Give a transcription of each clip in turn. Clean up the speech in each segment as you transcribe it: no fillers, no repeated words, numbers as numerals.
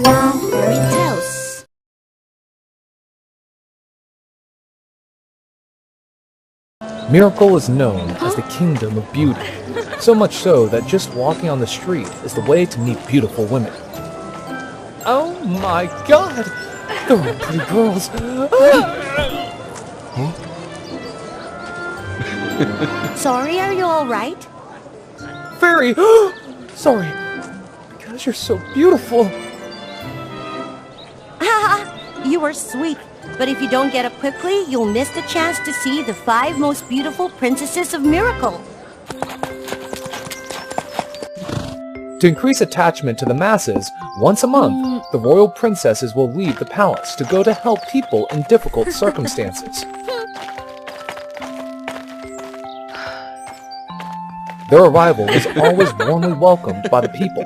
Fairy tales. Miracle is known as the kingdom of beauty, so much so that just walking on the street is the way to meet beautiful women. Oh my god! They're all pretty girls. Sorry, are you alright? Fairy! Sorry, because you're so beautiful. Haha, you are sweet. But if you don't get up quickly, you'll miss the chance to see the 5 most beautiful princesses of Miracle. To increase attachment to the masses, once a month, the royal princesses will leave the palace to go to help people in difficult circumstances. Their arrival was always warmly welcomed by the people.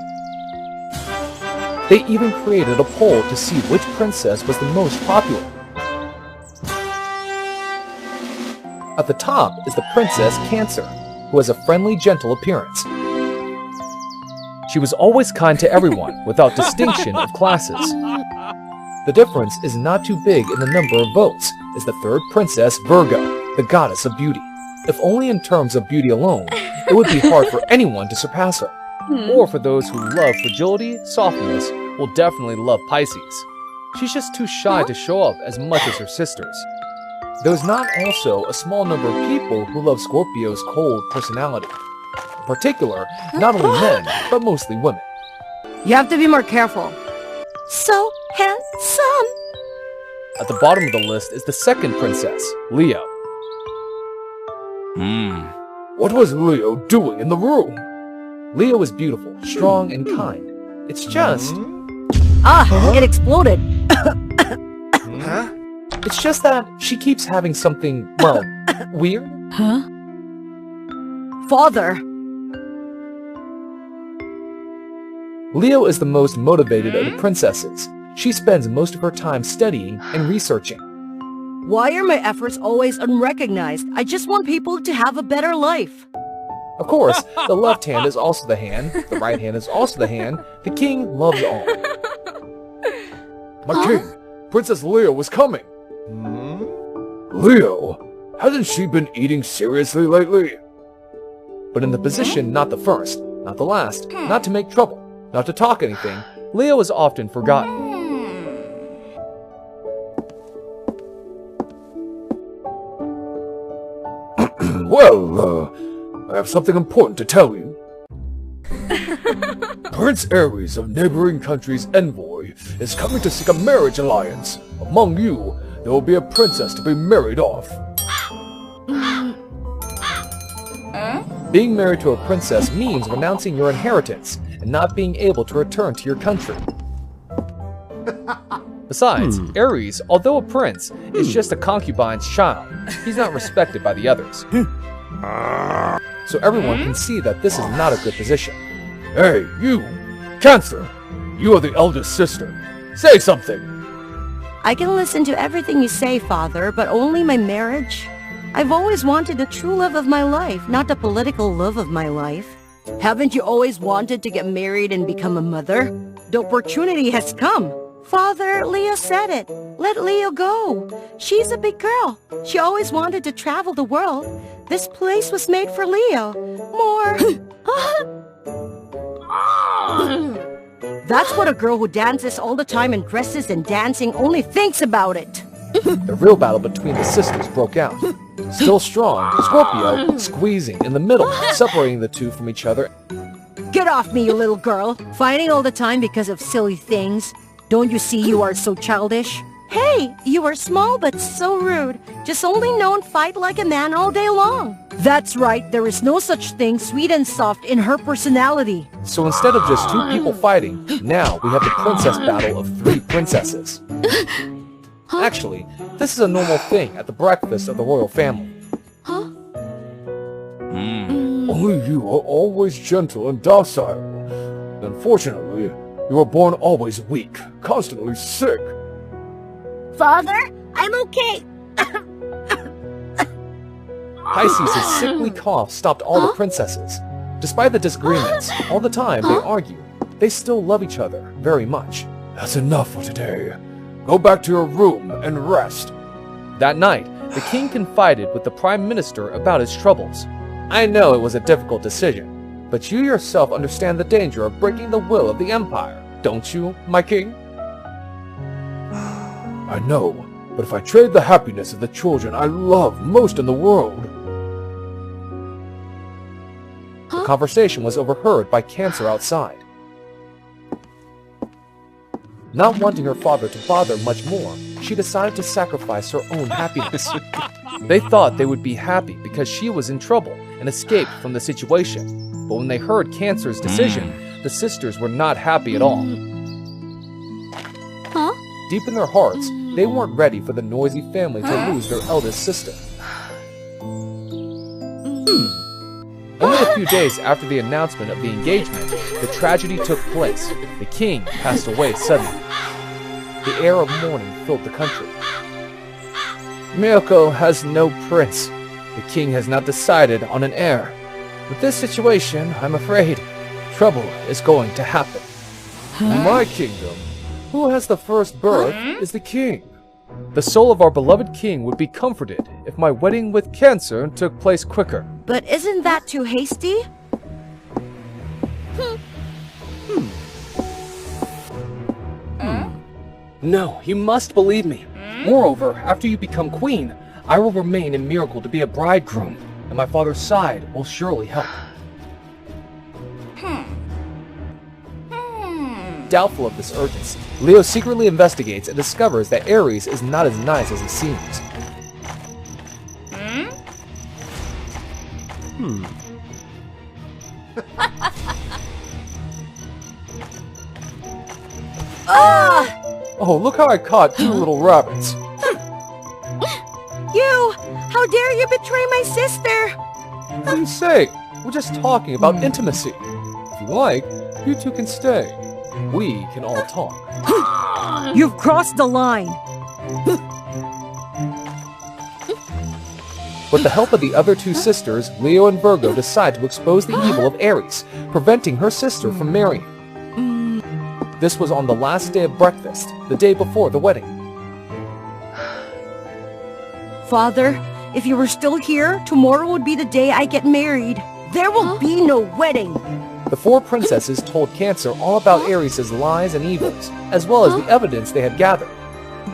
They even created a poll to see which princess was the most popular. At the top is the Princess Cancer, who has a friendly, gentle appearance. She was always kind to everyone, without distinction of classes. The difference is not too big in the number of votes, is the third princess, Virgo, the goddess of beauty. If only in terms of beauty alone, it would be hard for anyone to surpass her. Or for those who love fragility, softness, will definitely love Pisces. She's just too shy to show up as much as her sisters. There's not also a small number of people who love Scorpio's cold personality. In particular, not only men, but mostly women. You have to be more careful. So handsome! At the bottom of the list is the second princess, Leo. What was Leo doing in the room? Leo is beautiful, strong, and kind. It's just... It exploded. It's just that she keeps having something, well, weird. Father. Leo is the most motivated of the princesses. She spends most of her time studying and researching. Why are my efforts always unrecognized? I just want people to have a better life. Of course, the left hand is also the hand, the right hand is also the hand. The king loves all. My king, Princess Leo was coming. Leo? Hasn't she been eating seriously lately? But in the position, not the first, not the last, not to make trouble, not to talk anything, Leo is often forgotten. Well, I have something important to tell you. Prince Ares of neighboring country's envoy is coming to seek a marriage alliance. Among you, there will be a princess to be married off. Being married to a princess means renouncing your inheritance and not being able to return to your country. Besides, Ares, although a prince, is just a concubine's child. He's not respected by the others. So everyone can see that this is not a good position. Hey, you! Cancer! You are the eldest sister. Say something! I can listen to everything you say, Father, but only my marriage. I've always wanted the true love of my life, not the political love of my life. Haven't you always wanted to get married and become a mother? The opportunity has come. Father, Leo said it. Let Leo go. She's a big girl. She always wanted to travel the world. This place was made for Leo. More... That's what a girl who dances all the time and dresses and dancing only thinks about it. The real battle between the sisters broke out. Still strong, Scorpio squeezing in the middle, separating the two from each other. Get off me, you little girl. Fighting all the time because of silly things. Don't you see you are so childish? Hey, you are small but so rude. Just only know and fight like a man all day long. That's right, there is no such thing sweet and soft in her personality. So instead of just 2 people fighting, now we have the princess battle of 3 princesses. Actually, this is a normal thing at the breakfast of the royal family. Only you are always gentle and docile. Unfortunately, you were born always weak, constantly sick. Father, I'm okay. Pisces' sickly cough stopped all the princesses. Despite the disagreements, all the time they argue. They still love each other very much. That's enough for today. Go back to your room and rest. That night, the king confided with the prime minister about his troubles. I know it was a difficult decision, but you yourself understand the danger of breaking the will of the empire, don't you, my king? I know, but if I trade the happiness of the children I love most in the world... The conversation was overheard by Cancer outside. Not wanting her father to bother much more, she decided to sacrifice her own happiness. They thought they would be happy because she was in trouble and escaped from the situation. But when they heard Cancer's decision, the sisters were not happy at all. Deep in their hearts, they weren't ready for the noisy family to lose their eldest sister. Only a few days after the announcement of the engagement, the tragedy took place. The king passed away suddenly. The air of mourning filled the country. Miyako has no prince. The king has not decided on an heir. With this situation, I'm afraid trouble is going to happen. In my kingdom, who has the first birth is the king. The soul of our beloved king would be comforted if my wedding with Cancer took place quicker. But isn't that too hasty? No, you must believe me. Moreover, after you become queen, I will remain in Miracle to be a bridegroom, and my father's side will surely help. Doubtful of this urgency, Leo secretly investigates and discovers that Ares is not as nice as he seems. Oh, look how I caught two little rabbits. You! How dare you betray my sister? What do you say? We're just talking about intimacy. If you like, you two can stay. We can all talk. You've crossed the line. With the help of the other two sisters, Leo and Virgo decide to expose the evil of Ares, preventing her sister from marrying. This was on the last day of breakfast, the day before the wedding. Father, if you were still here, tomorrow would be the day I get married. There will be no wedding. The four princesses told Cancer all about Ares' lies and evils, as well as the evidence they had gathered.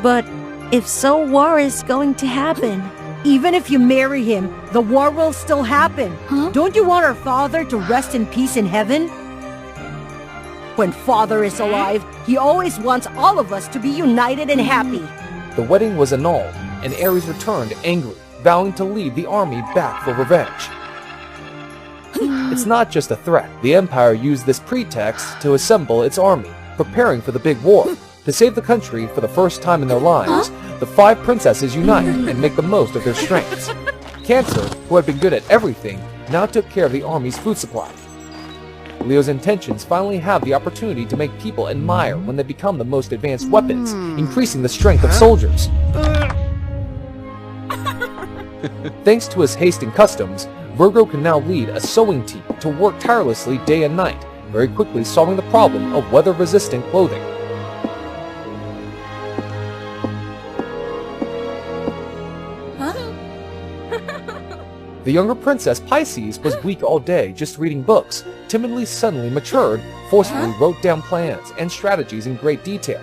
But if so, war is going to happen. Even if you marry him, the war will still happen. Don't you want our father to rest in peace in heaven? When father is alive, he always wants all of us to be united and happy. The wedding was annulled, and Ares returned angry, vowing to lead the army back for revenge. It's not just a threat. The Empire used this pretext to assemble its army, preparing for the big war. To save the country for the first time in their lives, the five princesses unite and make the most of their strengths. Cancer, who had been good at everything, now took care of the army's food supply. Leo's intentions finally have the opportunity to make people admire when they become the most advanced weapons, increasing the strength of soldiers. Thanks to his haste and customs, Virgo can now lead a sewing team to work tirelessly day and night, very quickly solving the problem of weather-resistant clothing. The younger princess, Pisces, was weak all day just reading books, timidly suddenly matured, forcefully wrote down plans and strategies in great detail.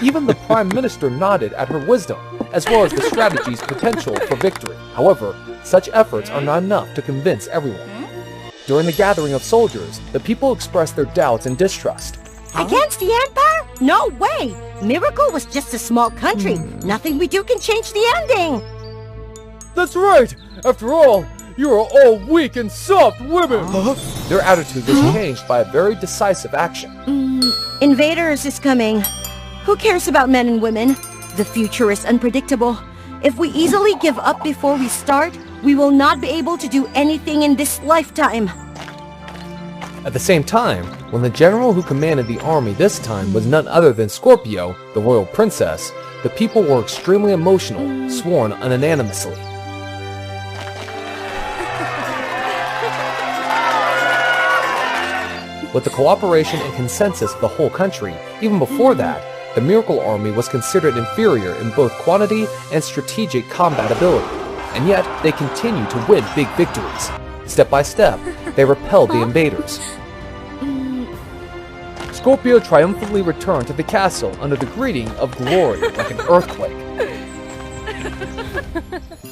Even the Prime Minister nodded at her wisdom, as well as the strategy's potential for victory. However, such efforts are not enough to convince everyone. During the gathering of soldiers, the people expressed their doubts and distrust. Against the Empire? No way! Miracle was just a small country. Nothing we do can change the ending. That's right! After all, you are all weak and soft women! Their attitude was changed by a very decisive action. Invaders is coming. Who cares about men and women? The future is unpredictable. If we easily give up before we start, we will not be able to do anything in this lifetime. At the same time, when the general who commanded the army this time was none other than Scorpio, the royal princess, the people were extremely emotional, sworn unanimously. With the cooperation and consensus of the whole country, even before that, the Miracle Army was considered inferior in both quantity and strategic combat ability, and yet they continued to win big victories. Step by step, they repelled the invaders. Scorpio triumphantly returned to the castle under the greeting of glory like an earthquake.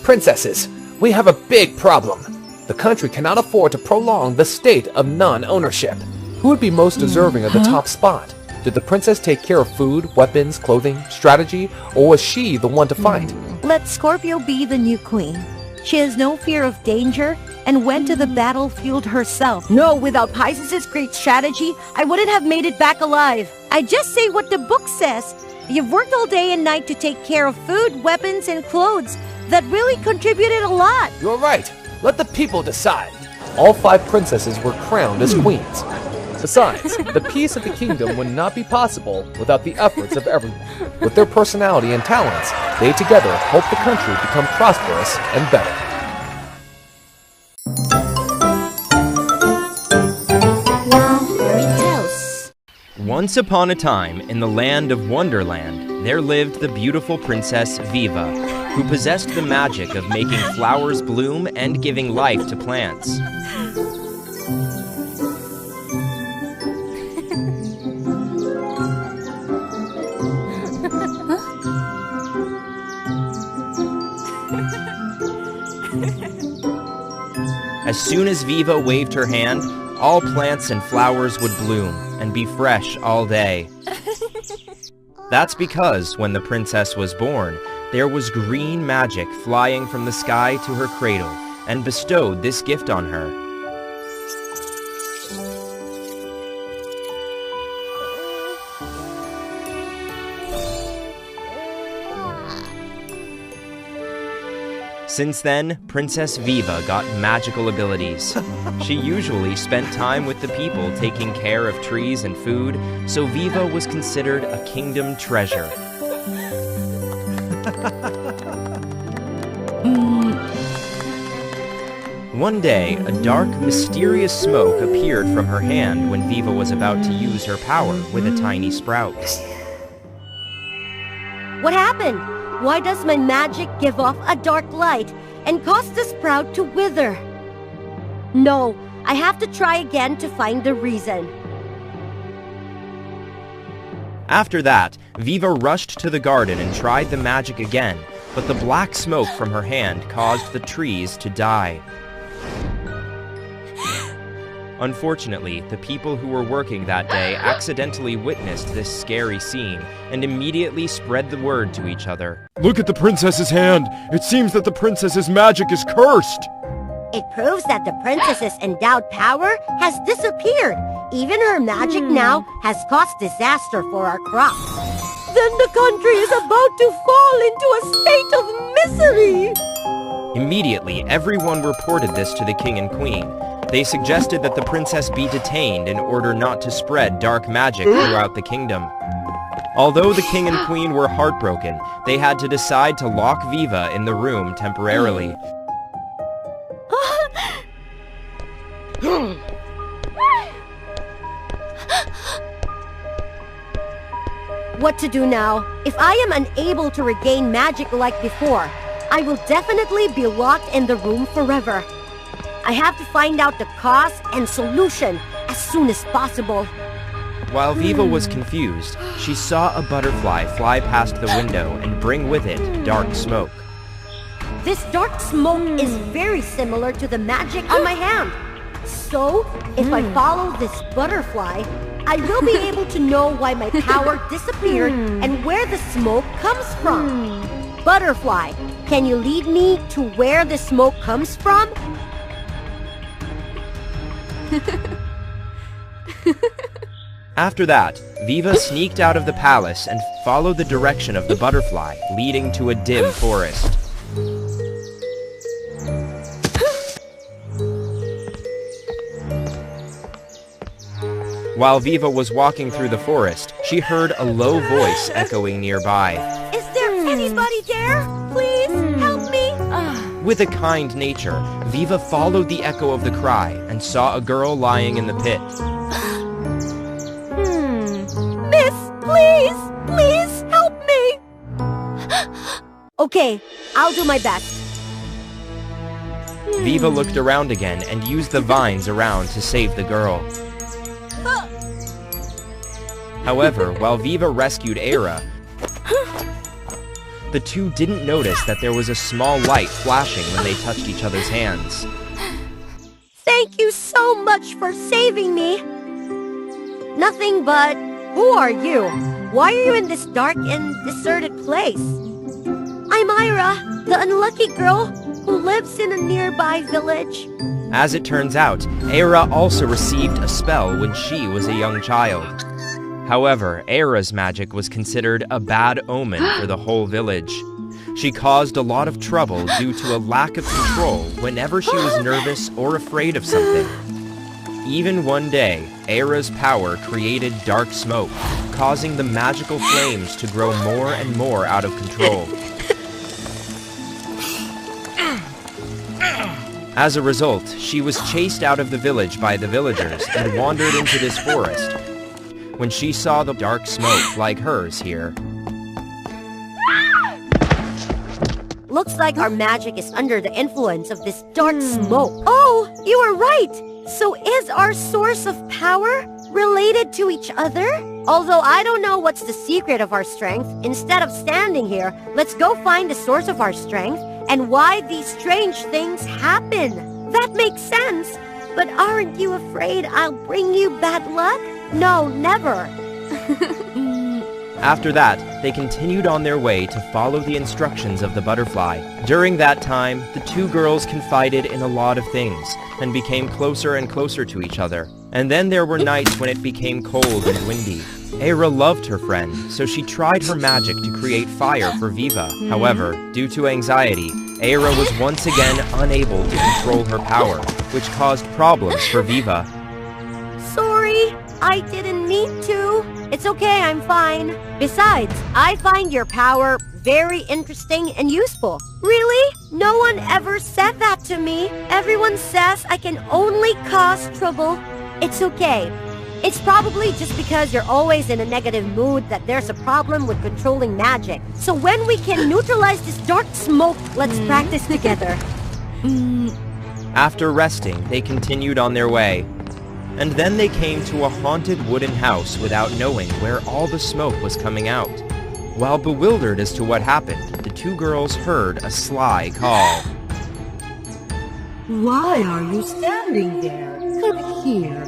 Princesses, we have a big problem. The country cannot afford to prolong the state of non-ownership. Who would be most deserving of the top spot? Did the princess take care of food, weapons, clothing, strategy, or was she the one to fight? Let Scorpio be the new queen. She has no fear of danger and went to the battlefield herself. No, without Pisces' great strategy, I wouldn't have made it back alive. I just say what the book says. You've worked all day and night to take care of food, weapons, and clothes. That really contributed a lot. You're right. Let the people decide. All 5 princesses were crowned as queens. Besides, the peace of the kingdom would not be possible without the efforts of everyone. With their personality and talents, they together helped the country become prosperous and better. Once upon a time, in the land of Wonderland, there lived the beautiful Princess Viva, who possessed the magic of making flowers bloom and giving life to plants. As soon as Viva waved her hand, all plants and flowers would bloom and be fresh all day. That's because when the princess was born, there was green magic flying from the sky to her cradle and bestowed this gift on her. Since then, Princess Viva got magical abilities. She usually spent time with the people taking care of trees and food, so Viva was considered a kingdom treasure. One day, a dark, mysterious smoke appeared from her hand when Viva was about to use her power with a tiny sprout. What happened? Why does my magic give off a dark light and cause the sprout to wither? No, I have to try again to find the reason. After that, Viva rushed to the garden and tried the magic again, but the black smoke from her hand caused the trees to die. Unfortunately, the people who were working that day accidentally witnessed this scary scene and immediately spread the word to each other. Look at the princess's hand! It seems that the princess's magic is cursed! It proves that the princess's endowed power has disappeared. Even her magic now has caused disaster for our crops. Then the country is about to fall into a state of misery! Immediately, everyone reported this to the king and queen. They suggested that the princess be detained in order not to spread dark magic throughout the kingdom. Although the king and queen were heartbroken, they had to decide to lock Viva in the room temporarily. What to do now? If I am unable to regain magic like before, I will definitely be locked in the room forever. I have to find out the cause and solution as soon as possible. While Viva was confused, she saw a butterfly fly past the window and bring with it dark smoke. This dark smoke is very similar to the magic on my hand. So, if I follow this butterfly, I will be able to know why my power disappeared and where the smoke comes from. Butterfly, can you lead me to where the smoke comes from? After that, Viva sneaked out of the palace and followed the direction of the butterfly, leading to a dim forest. While Viva was walking through the forest, she heard a low voice echoing nearby. Is there anybody there? Please, help me! With a kind nature, Viva followed the echo of the cry and saw a girl lying in the pit. Okay, I'll do my best. Viva looked around again and used the vines around to save the girl. However, while Viva rescued Era, the two didn't notice that there was a small light flashing when they touched each other's hands. Thank you so much for saving me. Nothing but... Who are you? Why are you in this dark and deserted place? I'm Ira, the unlucky girl who lives in a nearby village. As it turns out, Era also received a spell when she was a young child. However, Era's magic was considered a bad omen for the whole village. She caused a lot of trouble due to a lack of control whenever she was nervous or afraid of something. Even one day, Era's power created dark smoke, causing the magical flames to grow more and more out of control. As a result, she was chased out of the village by the villagers and wandered into this forest. When she saw the dark smoke like hers here, looks like our magic is under the influence of this dark smoke. Oh, you are right! So is our source of power related to each other? Although I don't know what's the secret of our strength, instead of standing here, let's go find the source of our strength and why these strange things happen. That makes sense. But aren't you afraid I'll bring you bad luck? No, never. After that, they continued on their way to follow the instructions of the butterfly. During that time, the two girls confided in a lot of things and became closer and closer to each other. And then there were nights when it became cold and windy. Era loved her friend, so she tried her magic to create fire for Viva. However, due to anxiety, Era was once again unable to control her power, which caused problems for Viva. Sorry, I didn't mean to. It's okay, I'm fine. Besides, I find your power very interesting and useful. Really? No one ever said that to me. Everyone says I can only cause trouble. It's okay. It's probably just because you're always in a negative mood that there's a problem with controlling magic. So when we can neutralize this dark smoke, let's practice together. After resting, they continued on their way. And then they came to a haunted wooden house without knowing where all the smoke was coming out. While bewildered as to what happened, the two girls heard a sly call. Why are you standing there? Come here.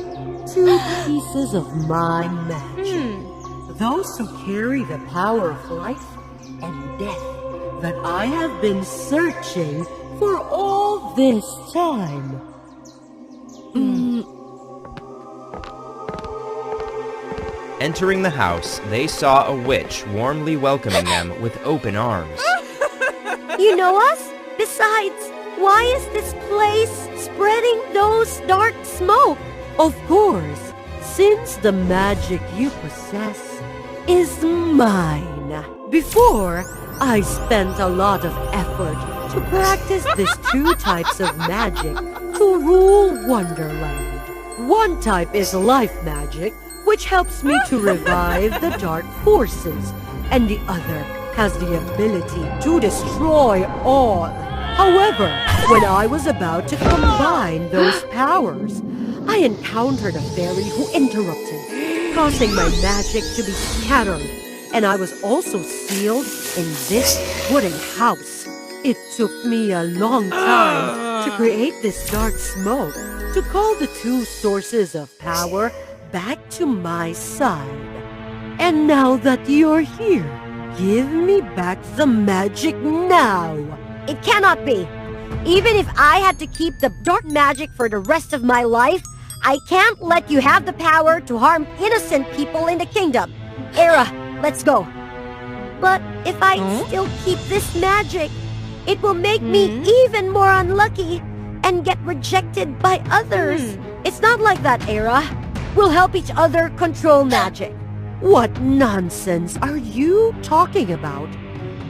2 pieces of my magic. Those who carry the power of life and death that I have been searching for all this time. Entering the house, they saw a witch warmly welcoming them with open arms. You know us? Besides, why is this place spreading those dark smoke? Of course, since the magic you possess is mine. Before, I spent a lot of effort to practice these 2 types of magic to rule Wonderland. One type is life magic, which helps me to revive the dark forces, and the other has the ability to destroy all. However, when I was about to combine those powers, I encountered a fairy who interrupted, causing my magic to be scattered, and I was also sealed in this wooden house. It took me a long time to create this dark smoke, to call the 2 sources of power back to my side. And now that you're here, give me back the magic now. It cannot be. Even if I had to keep the dark magic for the rest of my life, I can't let you have the power to harm innocent people in the kingdom. Era, let's go. But if I still keep this magic, it will make me even more unlucky and get rejected by others. It's not like that, Era. We'll help each other control magic. What nonsense are you talking about?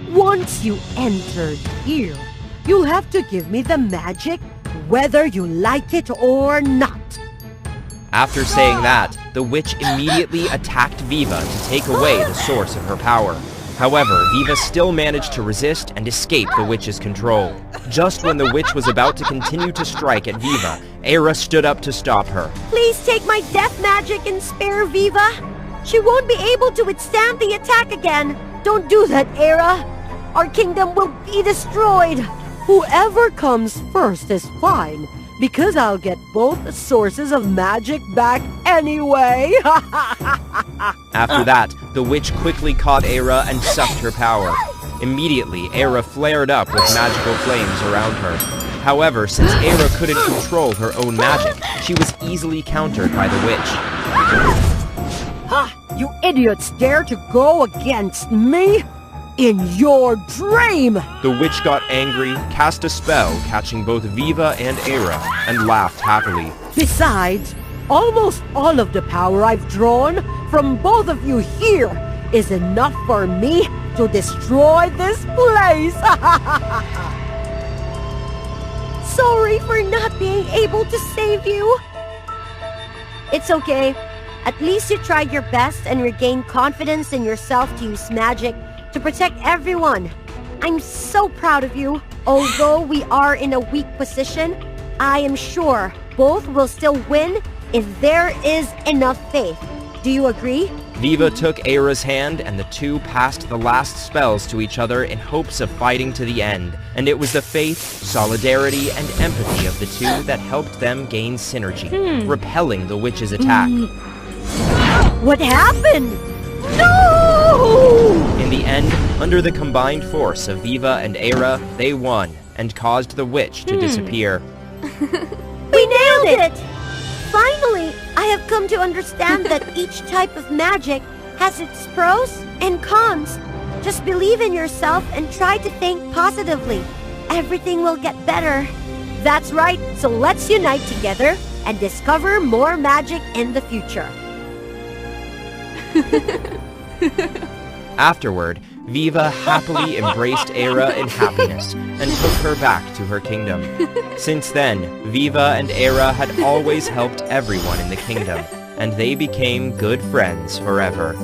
Once you entered here, you'll have to give me the magic, whether you like it or not. After saying that, the witch immediately attacked Viva to take away the source of her power. However, Viva still managed to resist and escape the witch's control. Just when the witch was about to continue to strike at Viva, Era stood up to stop her. Please take my death magic and spare Viva. She won't be able to withstand the attack again. Don't do that, Era. Our kingdom will be destroyed. Whoever comes first is fine, because I'll get both sources of magic back anyway. After that, the witch quickly caught Era and sucked her power. Immediately, Era flared up with magical flames around her. However, since Era couldn't control her own magic, she was easily countered by the witch. Ha! You idiots dare to go against me? In your dream! The witch got angry, cast a spell catching both Viva and Era, and laughed happily. Besides, almost all of the power I've drawn from both of you here is enough for me to destroy this place! Sorry for not being able to save you. It's okay. At least you tried your best and regained confidence in yourself to use magic to protect everyone. I'm so proud of you. Although we are in a weak position, I am sure both will still win if there is enough faith. Do you agree? Viva took Era's hand and the two passed the last spells to each other in hopes of fighting to the end. And it was the faith, solidarity, and empathy of the two that helped them gain synergy, repelling the witch's attack. What happened? No! In the end, under the combined force of Viva and Era, they won and caused the witch to disappear. We nailed it! Finally, I have come to understand that each type of magic has its pros and cons. Just believe in yourself and try to think positively. Everything will get better. That's right, so let's unite together and discover more magic in the future. Afterward, Viva happily embraced Era in happiness and took her back to her kingdom. Since then, Viva and Era had always helped everyone in the kingdom, and they became good friends forever.